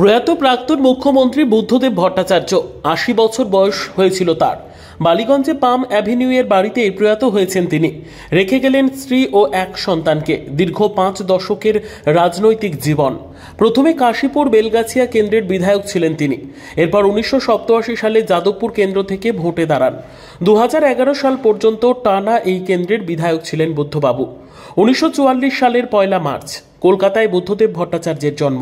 প্রয়াত প্রাক্তন মুখ্যমন্ত্রী বুদ্ধদেব ভট্টাচার্য ৮০ বছর বয়স হয়েছিল তার। বালিগঞ্জে পাম অ্যাভিনিউ এর বাড়িতে প্রয়াত হয়েছেন তিনি। রেখে গেলেন স্ত্রী ও এক সন্তানকে। দীর্ঘ ৫ দশকের রাজনৈতিক জীবন। প্রথমে কাশীপুর বেলগাছিয়া কেন্দ্রের বিধায়ক ছিলেন তিনি। এরপর ১৯৮৭ সালে যাদবপুর কেন্দ্র থেকে ভোটে দাঁড়ান। ২০১১ সাল পর্যন্ত টানা এই কেন্দ্রের বিধায়ক ছিলেন বুদ্ধবাবু। ১৯৪৪ সালের ১ মার্চ কলকাতায় বুদ্ধদেব ভট্টাচার্যের জন্ম।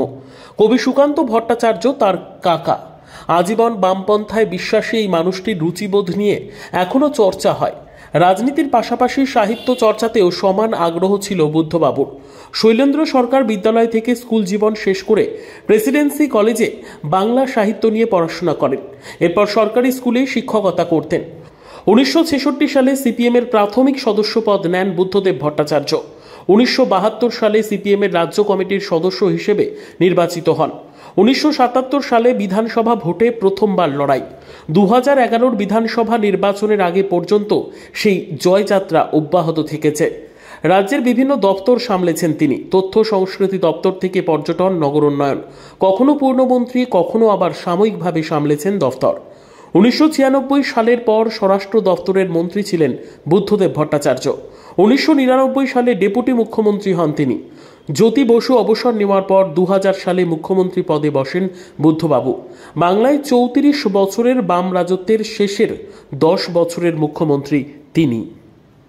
কবি সুকান্ত ভট্টাচার্য তার কাকা। আজীবন বামপন্থায় বিশ্বাসী এই মানুষটির রুচিবোধ নিয়ে এখনো চর্চা হয়। রাজনীতির পাশাপাশি সাহিত্য চর্চাতেও সমান আগ্রহ ছিল বুদ্ধবাবুর। শৈলেন্দ্র সরকার বিদ্যালয় থেকে স্কুল জীবন শেষ করে প্রেসিডেন্সি কলেজে বাংলা সাহিত্য নিয়ে পড়াশোনা করেন। এরপর সরকারি স্কুলে শিক্ষকতা করতেন। ১৯৬৬ সালে সিপিএমের প্রাথমিক সদস্য পদ নেন বুদ্ধদেব ভট্টাচার্য। ১৯৭২ সালে সিপিএমের রাজ্য কমিটির সদস্য হিসেবে নির্বাচিত হন। ১৯৭৭ সালে বিধানসভা ভোটে প্রথমবার লড়াই। ২০১১ বিধানসভা নির্বাচনের আগে পর্যন্ত সেই জয়যাত্রা অব্যাহত থেকেছে। রাজ্যের বিভিন্ন দপ্তর সামলেছেন তিনি। তথ্য সংস্কৃতি দপ্তর থেকে পর্যটন, নগর উন্নয়ন, কখনো পূর্ণমন্ত্রী, কখনো আবার সাময়িকভাবে সামলেছেন দফতর। ১৯৯৬ সালের পর স্বরাষ্ট্র দপ্তরের মন্ত্রী ছিলেন বুদ্ধদেব ভট্টাচার্য। ১৯৯৯ সালে ডেপুটি মুখ্যমন্ত্রী হন তিনি। জ্যোতি বসু অবসর নেওয়ার পর ২০০০ সালে মুখ্যমন্ত্রী পদে বসেন বুদ্ধবাবু। বাংলায় ৩৪ বছরের বাম রাজত্বের শেষের ১০ বছরের মুখ্যমন্ত্রী তিনি।